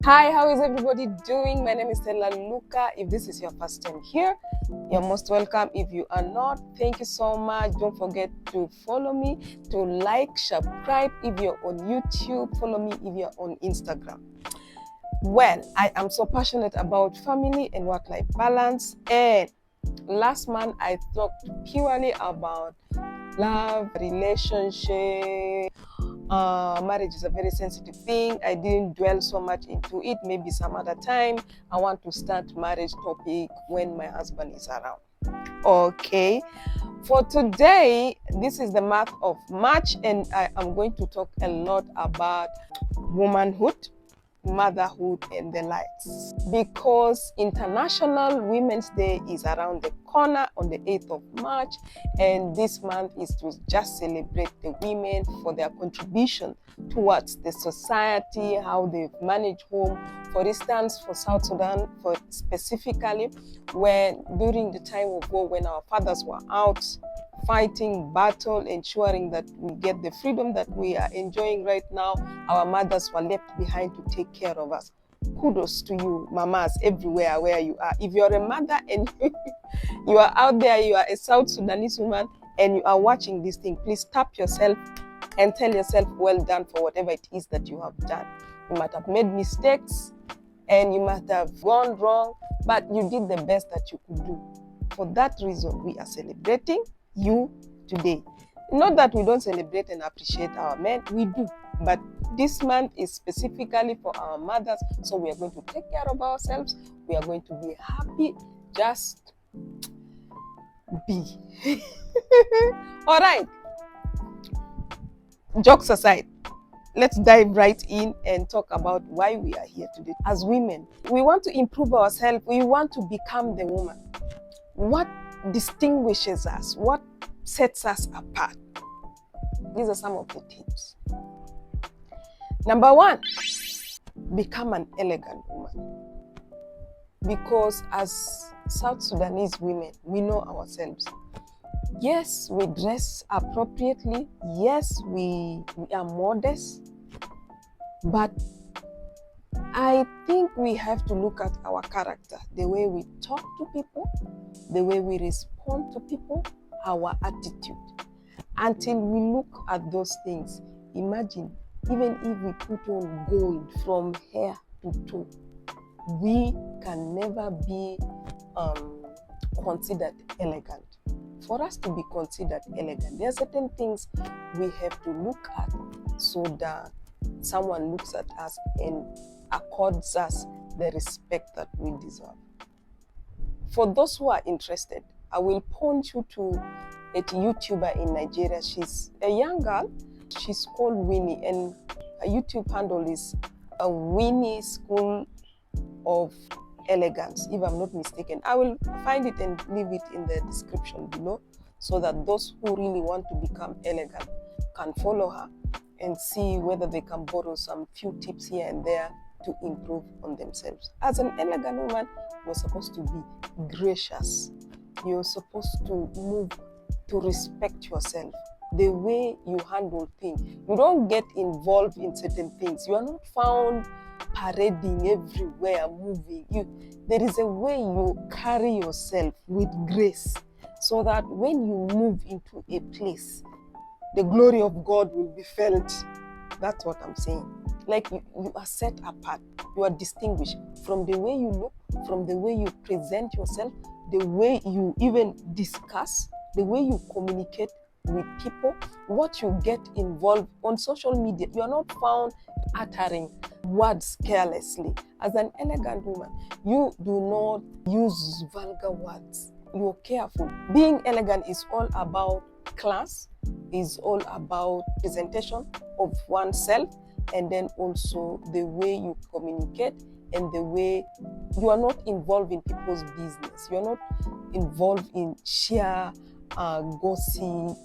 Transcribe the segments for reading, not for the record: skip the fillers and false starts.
Hi, how is everybody doing? My name is Stella Luka. If this is your first time here, you're most welcome. If you are not, thank you so much. Don't forget to follow me, to like, subscribe. If you're on YouTube, follow me if you're on Instagram. Well, I am so passionate about family and work-life balance. And last month, I talked purely about love, relationship. Marriage is a very sensitive thing. I didn't dwell so much into it. Maybe some other time. I want to start marriage topic when my husband is around. Okay. For today, this is the month of March, and I am going to talk a lot about womanhood, motherhood, and the likes, because International Women's Day is around the corner on the 8th of March, and this month is to just celebrate the women for their contribution towards the society, how they've managed home. For instance, for South Sudan, for specifically, when during the time of war, when our fathers were out fighting battle, ensuring that we get the freedom that we are enjoying right now, our mothers were left behind to take care of us. Kudos to you, mamas, everywhere where you are. If you're a mother and you are out there, you are a South Sudanese woman, and you are watching this thing, please tap yourself and tell yourself, well done for whatever it is that you have done. You might have made mistakes and you might have gone wrong, but you did the best that you could do. For that reason, we are celebrating you today. Not that we don't celebrate and appreciate our men, we do, but this month is specifically for our mothers, so we are going to take care of ourselves. We are going to be happy, just be. All right, jokes aside, let's dive right in and talk about why we are here today. As women, we want to improve ourselves. We want to become the woman. What distinguishes us? What sets us apart? These are some of the tips. Number one, become an elegant woman. Because as South Sudanese women, we know ourselves. Yes, we dress appropriately. Yes, we are modest. But I think we have to look at our character, the way we talk to people, the way we respond to people, our attitude. Until we look at those things, imagine, even if we put on gold from hair to toe, we can never be considered elegant. For us to be considered elegant, there are certain things we have to look at so that someone looks at us and accords us the respect that we deserve. For those who are interested, I will point you to a YouTuber in Nigeria. She's a young girl. She's called Winnie, and her YouTube handle is a Winnie School of Elegance, if I'm not mistaken. I will find it and leave it in the description below so that those who really want to become elegant can follow her and see whether they can borrow some few tips here and there to improve on themselves. As an elegant woman, you're supposed to be gracious. You're supposed to move to respect yourself, the way you handle things. You don't get involved in certain things. You are not found parading everywhere, moving. There is a way you carry yourself with grace so that when you move into a place, the glory of God will be felt. That's what I'm saying. Like you are set apart. You are distinguished from the way you look, from the way you present yourself, the way you even discuss, the way you communicate with people, what you get involved on social media. You are not found uttering words carelessly. As an elegant woman, you do not use vulgar words. You're careful. Being elegant is all about class, is all about presentation of oneself, and then also the way you communicate and the way you are not involved in people's business. You're not involved in sheer gossip,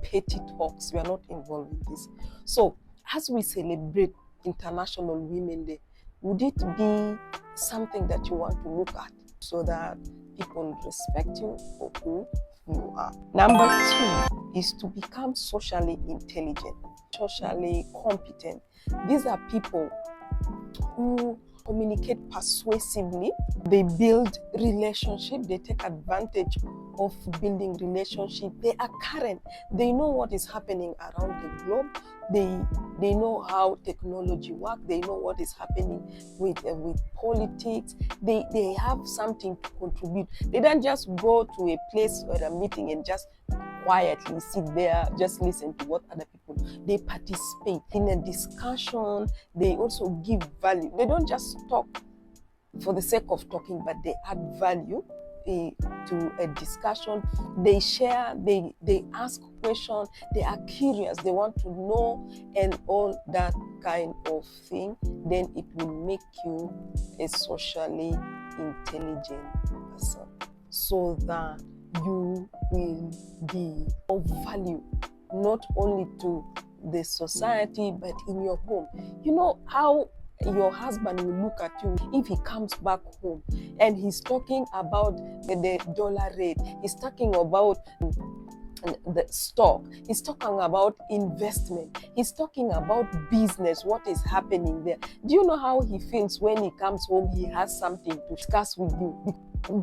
petty talks. You are not involved in this. So as we celebrate International Women's Day, would it be something that you want to look at so that people respect you for who you are? Number two is to become socially intelligent, socially competent. These are people who communicate persuasively. They build relationship. They take advantage of building relationship. They are current. They know what is happening around the globe. They know how technology works. They know what is happening with politics. They have something to contribute. They don't just go to a place or a meeting and just quietly sit there, just listen to what other people. They participate in a discussion. They also give value. They don't just talk for the sake of talking, but they add value to a discussion. They share, they ask questions, they are curious, they want to know, and all that kind of thing. Then it will make you a socially intelligent person, so that you will be of value not only to the society but in your home. You know how your husband will look at you if he comes back home and he's talking about the dollar rate, he's talking about the stock, he's talking about investment, he's talking about business, what is happening there. Do you know how he feels when he comes home? He has something to discuss with you.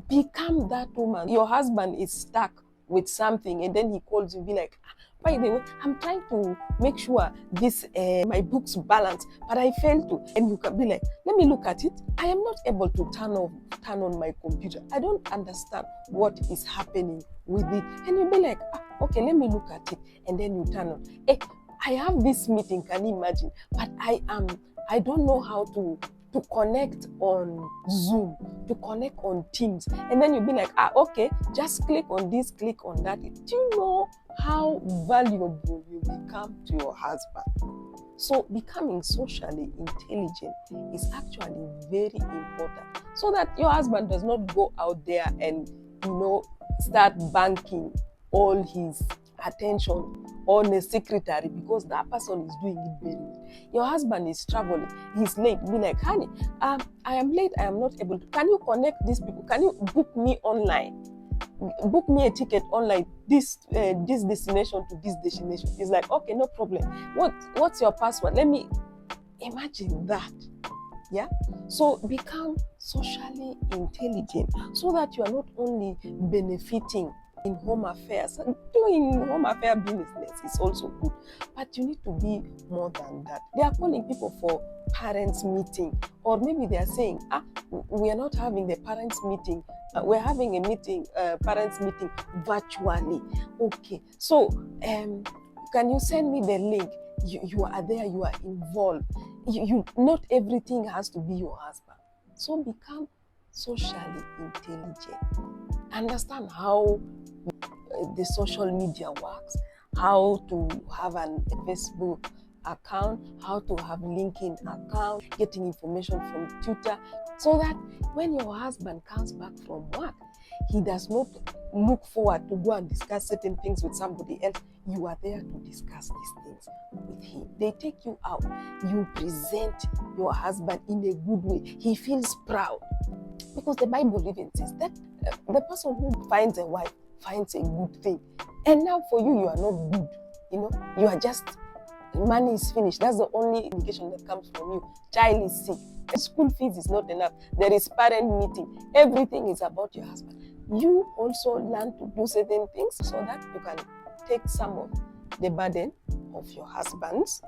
Become that woman. Your husband is stuck with something and then he calls you, be like, by the way, I'm trying to make sure this my books balance, but I failed to. And you can be like, let me look at it. I am not able to turn on my computer. I don't understand what is happening with it. And you'll be like, okay, let me look at it. And then you turn on. Hey, I have this meeting, can you imagine? But I don't know how to connect on Zoom, to connect on Teams. And then you'll be like, okay, just click on this, click on that. Do you know how valuable you become to your husband? So becoming socially intelligent is actually very important, so that your husband does not go out there and, start banking all his attention on a secretary, because that person is doing it very well. Your husband is traveling, he's late. Be like, honey, I am late, I am not able to. Can you connect these people? Can you book me online? Book me a ticket online, this destination to this destination. It's like, okay, no problem. What's your password? Let me imagine that. Yeah. So become socially intelligent, so that you are not only benefiting in home affairs. Doing home affair business is also good, but you need to be more than that. They are calling people for parents meeting, or maybe they are saying, we are not having the parents meeting. We're having a meeting, parents meeting virtually. Okay, so can you send me the link? You are there, you are involved. You not everything has to be your husband. So become socially intelligent. Understand how the social media works, how to have a Facebook account, how to have LinkedIn account, getting information from Twitter, so that when your husband comes back from work, he does not look forward to go and discuss certain things with somebody else. You are there to discuss these things with him. They take you out. You present your husband in a good way. He feels proud, because the Bible even says that the person who finds a wife finds a good thing. And now for you, you are not good. You are just, money is finished. That's the only indication that comes from you. Child is sick. The school fees is not enough. There is parent meeting. Everything is about your husband. You also learn to do certain things so that you can take some of the burden of your husband's.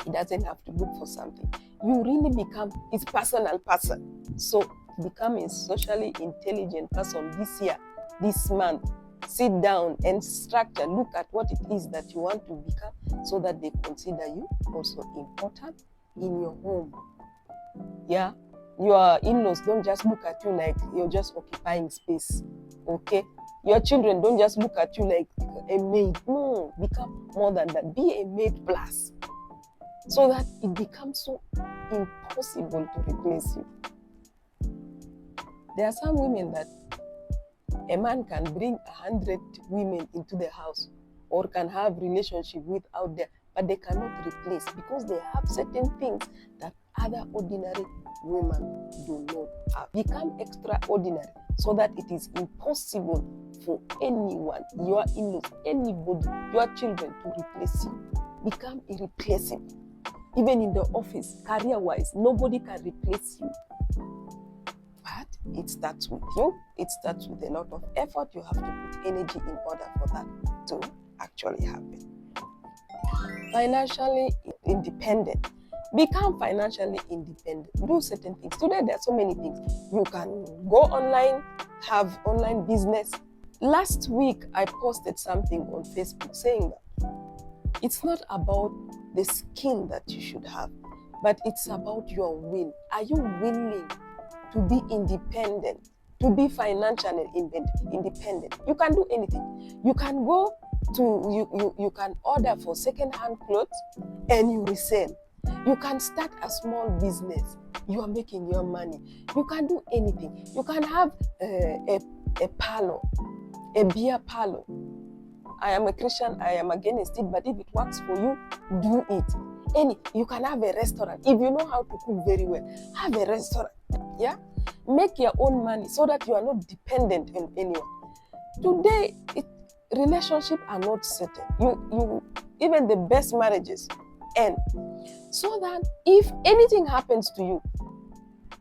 He doesn't have to look for something. You really become his personal person. So become a socially intelligent person this year, this month. Sit down and structure. Look at what it is that you want to become, so that they consider you also important in your home. Yeah, your in-laws don't just look at you like you're just occupying space. Okay, your children don't just look at you like a maid. No, become more than that. Be a maid plus, so that it becomes so impossible to replace you. There are some women that a man can bring 100 women into the house, or can have relationship with out there, but they cannot replace, because they have certain things that other ordinary women do not have. Become extraordinary, so that it is impossible for anyone, your in-laws, anybody, your children, to replace you. Become irreplaceable. even in the office, career-wise, nobody can replace you. But it starts with you. It starts with a lot of effort. You have to put energy in order for that to actually happen. Financially independent. Become financially independent. Do certain things. Today, there are so many things. You can go online, have online business. Last week, I posted something on Facebook saying that it's not about the skill that you should have, but it's about your will. Are you willing to be independent, to be financially independent? You can do anything. You can go to, you can order for second-hand clothes and you resell. You can start a small business. You are making your money. You can do anything. You can have a parlor, a beer parlor. I am a Christian, I am against it, but if it works for you, do it. You can have a restaurant. If you know how to cook very well, have a restaurant. Yeah? Make your own money so that you are not dependent on anyone. Today, relationships are not certain. You even the best marriages end. So that if anything happens to you,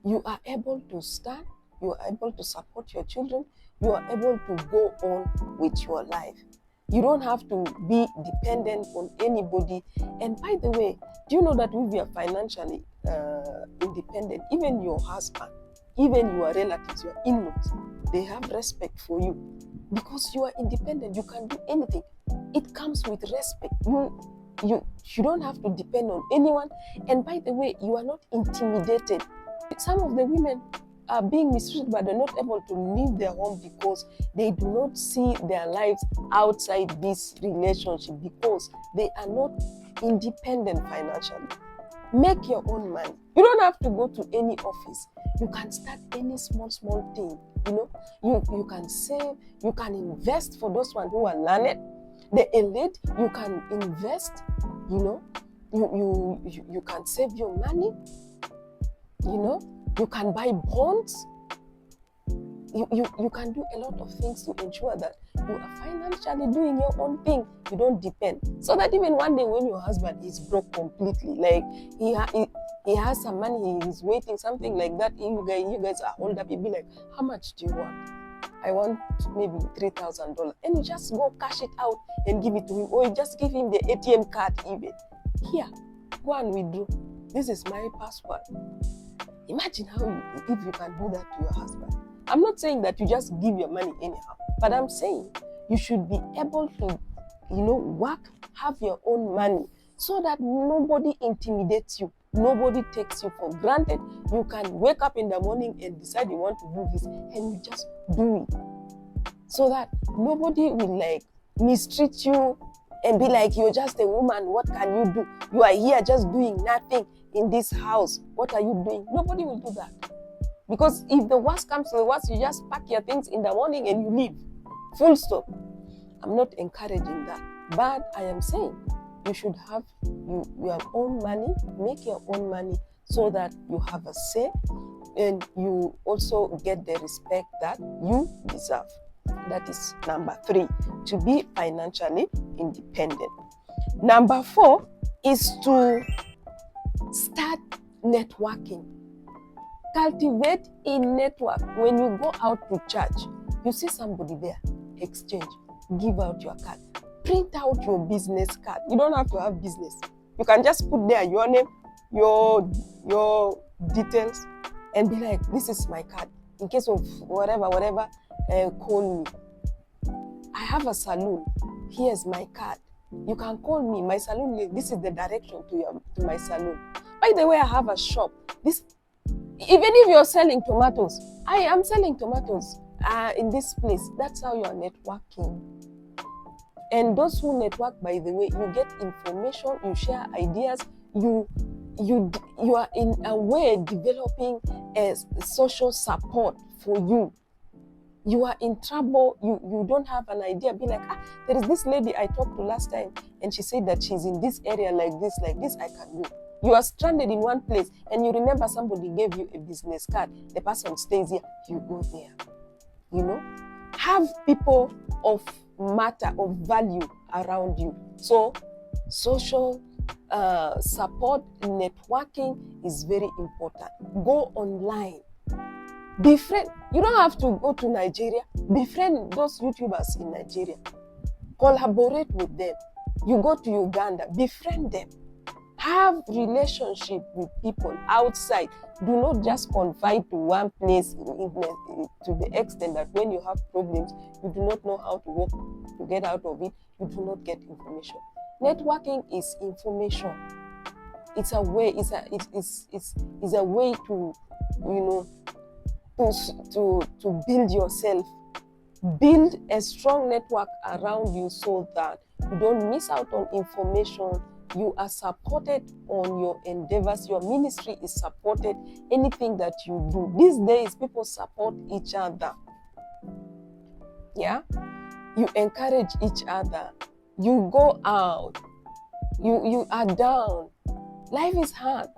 you are able to stand, you are able to support your children, you are able to go on with your life. You don't have to be dependent on anybody. And by the way, do you know that if you are financially independent, even your husband, even your relatives, your in-laws, they have respect for you because you are independent. You can do anything. It comes with respect. You don't have to depend on anyone. And by the way, you are not intimidated. Some of the women are being mistreated, but they're not able to leave their home because they do not see their lives outside this relationship because they are not independent financially. Make your own money. You don't have to go to any office. You can start any small thing. You can save, you can invest. For those ones who are learned, the elite, you can invest. You can save your money. You can buy bonds. You can do a lot of things to ensure that you are financially doing your own thing. You don't depend. So that even one day when your husband is broke completely, like he has some money, he's waiting, something like that, you guys are older, you be like, how much do you want? I want maybe $3,000. And you just go cash it out and give it to him. Or you just give him the ATM card even. Here, go and withdraw. This is my password. Imagine if you can do that to your husband. I'm not saying that you just give your money anyhow, but I'm saying you should be able to, work, have your own money so that nobody intimidates you. Nobody takes you for granted. You can wake up in the morning and decide you want to do this and you just do it. So that nobody will mistreat you and be like, you're just a woman, what can you do? You are here just doing nothing in this house. What are you doing? Nobody will do that. Because if the worst comes to the worst, you just pack your things in the morning and you leave. Full stop. I'm not encouraging that. But I am saying you should have your own money, make your own money so that you have a say and you also get the respect that you deserve. That is number 3, to be financially independent. Number 4 is to start networking. Cultivate a network. When you go out to church, you see somebody there, exchange, give out your card. Print out your business card. You don't have to have business. You can just put there your name, your details, and be like, this is my card. In case of whatever, call me. I have a salon. Here's my card. You can call me. My salon, this is the direction to my salon. By the way, I have a shop. Even if you're selling tomatoes, I am selling tomatoes in this place. That's how you are networking. And those who network, by the way, you get information, you share ideas, you are in a way developing a social support for you. You are in trouble, you don't have an idea, be like, there is this lady I talked to last time and she said that she's in this area like this, I can do. You are stranded in one place and you remember somebody gave you a business card, the person stays here, you go there. Have people of matter, of value around you. So social support networking is very important. Go online. Befriend. You don't have to go to Nigeria. Befriend those YouTubers in Nigeria. Collaborate with them. You go to Uganda. Befriend them. Have relationship with people outside. Do not just confine to one place to the extent that when you have problems, you do not know how to work to get out of it. You do not get information. Networking is information. It's a way. It's a way to, to build yourself. Build a strong network around you so that you don't miss out on information. You are supported on your endeavors. Your ministry is supported. Anything that you do. These days, people support each other. Yeah? You encourage each other. You go out. You are down. Life is hard.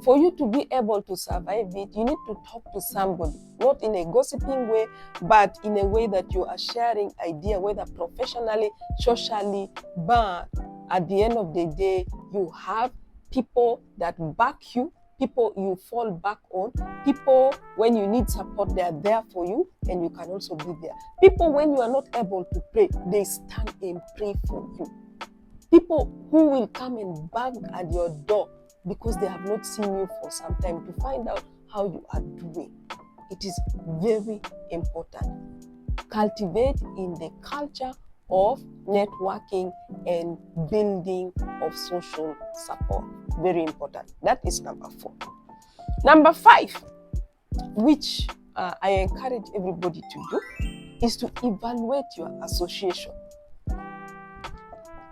For you to be able to survive it, you need to talk to somebody. Not in a gossiping way, but in a way that you are sharing idea, whether professionally, socially, but at the end of the day, you have people that back you, people you fall back on, people when you need support, they are there for you, and you can also be there. People when you are not able to pray, they stand and pray for you. People who will come and bang at your door because they have not seen you for some time to find out how you are doing. It is very important. Cultivate in the culture of networking and building of social support. Very important. That is number 4. Number 5, which I encourage everybody to do, is to evaluate your association.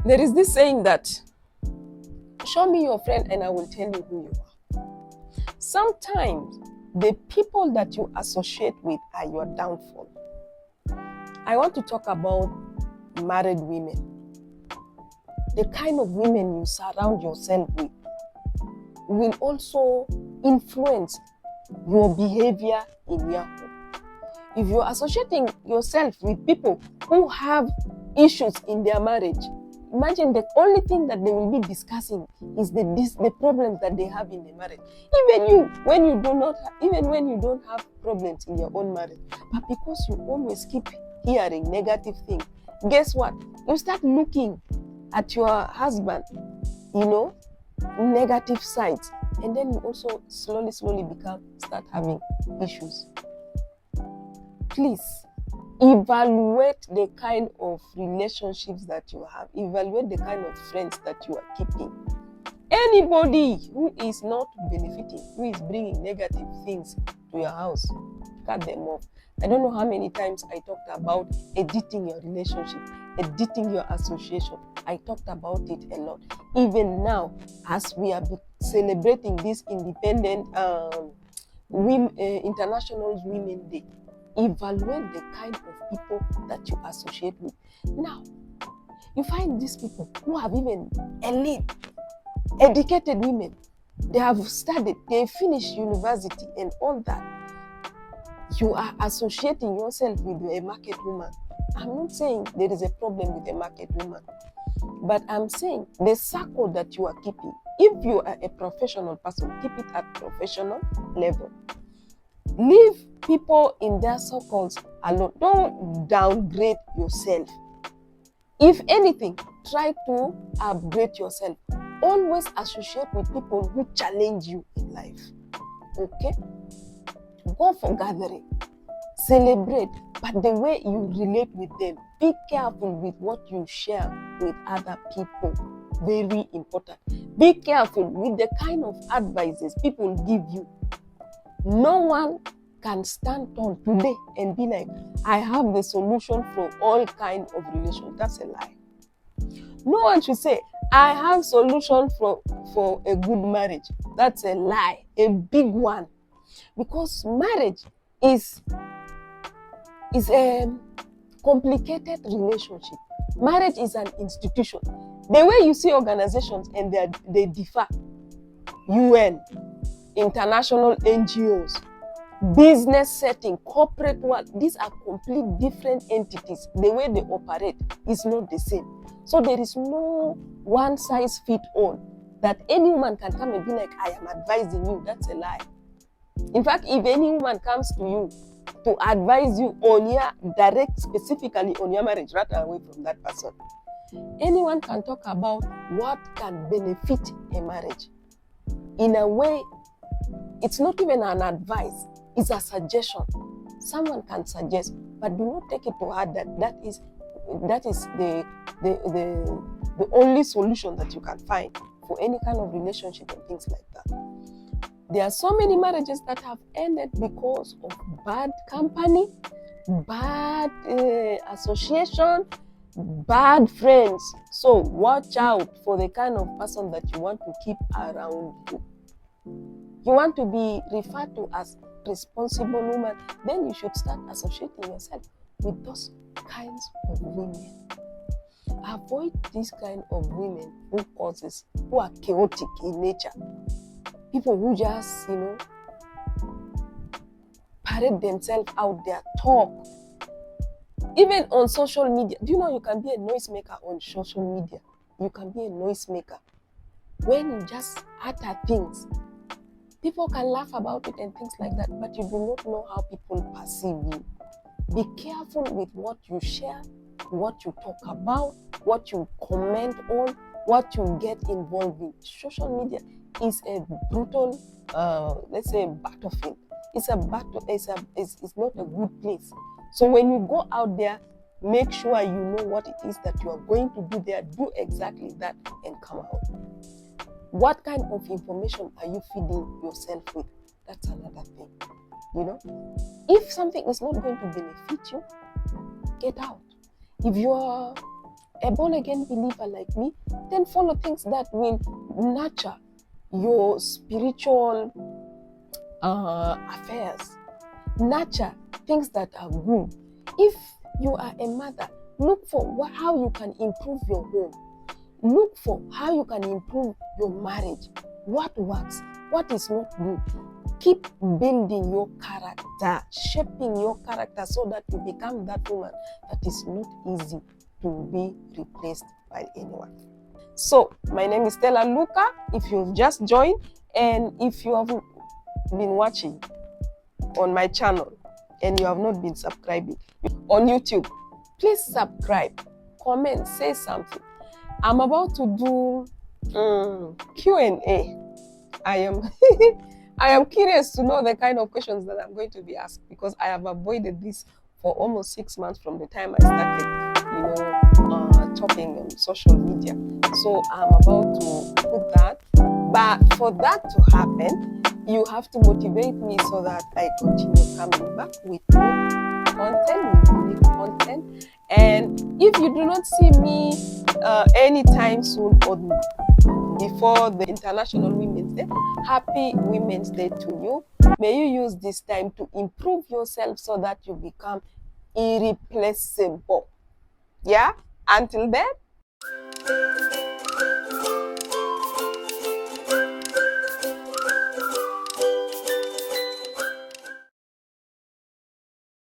There is this saying that, show me your friend and I will tell you who you are. Sometimes the people that you associate with are your downfall. I want to talk about married women. The kind of women you surround yourself with will also influence your behavior in your home. If you're associating yourself with people who have issues in their marriage, imagine the only thing that they will be discussing is the problems that they have in the marriage. Even when you don't have problems in your own marriage, but because you always keep hearing negative things, guess what? You start looking at your husband, negative sides, and then you also slowly start having issues. Please evaluate the kind of relationships that you have. Evaluate the kind of friends that you are keeping. Anybody who is not benefiting, who is bringing negative things to your house, cut them off. I don't know how many times I talked about editing your relationship, editing your association. I talked about it a lot. Even now, as we are celebrating this independent International Women's Day, evaluate the kind of people that you associate with. Now, you find these people who have even elite, educated women. They have studied, they finished university and all that. You are associating yourself with a market woman. I'm not saying there is a problem with a market woman, but I'm saying the circle that you are keeping. If you are a professional person, keep it at professional level. Leave people in their circles alone. Don't downgrade yourself. If anything, try to upgrade yourself. Always associate with people who challenge you in life. Okay? Go for gathering. Celebrate. But the way you relate with them, be careful with what you share with other people. Very important. Be careful with the kind of advices people give you. No one can stand on today and be like, I have the solution for all kinds of relations. That's a lie. No one should say, I have solution for a good marriage. That's a lie, a big one. Because marriage is a complicated relationship. Marriage is an institution. The way you see organizations and they differ, UN, international NGOs, business setting, corporate world, these are complete different entities. The way they operate is not the same. So there is no one size fit all. that any woman can come and be like, I am advising you. That's a lie. In fact, if any woman comes to you to advise you on your specifically on your marriage, right away from that person. Anyone can talk about what can benefit a marriage. In a way, it's not even an advice, it's a suggestion. Someone can suggest, but do not take it to heart that is the only solution that you can find for any kind of relationship and things like that. There are so many marriages that have ended because of bad company, bad association, bad friends. So watch out for the kind of person that you want to keep around you. You want to be referred to as responsible woman, then you should start associating yourself with those kinds of women. Avoid this kind of women who are chaotic in nature. People who just, parade themselves out there, talk. Even on social media. Do you know you can be a noisemaker on social media? You can be a noisemaker. When you just utter things, people can laugh about it and things like that, but you do not know how people perceive you. Be careful with what you share, what you talk about, what you comment on, what you get involved in. Social media is a brutal, let's say, battlefield. It's a battle. It's not a good place. So when you go out there, make sure you know what it is that you are going to do there. Do exactly that and come out. What kind of information are you feeding yourself with? That's another thing. If something is not going to benefit you, get out. If you are a born-again believer like me, then follow things that will nurture your spiritual affairs. Nurture things that are good. If you are a mother, look for how you can improve your home. Look for how you can improve your marriage. What works? What is not good? Keep building your character, shaping your character so that you become that woman that is not easy to be replaced by anyone. So, my name is Stella Luka. If you've just joined and if you have been watching on my channel and you have not been subscribing on YouTube, please subscribe, comment, say something. I'm about to do Q&A. I am curious to know the kind of questions that I'm going to be asked because I have avoided this for almost 6 months from the time I started, talking on social media. So I'm about to put that. But for that to happen, you have to motivate me so that I continue coming back with more content, with unique content. And if you do not see me anytime soon or before the International Women's Day, happy Women's Day to you. May you use this time to improve yourself so that you become irreplaceable. Yeah? Until then,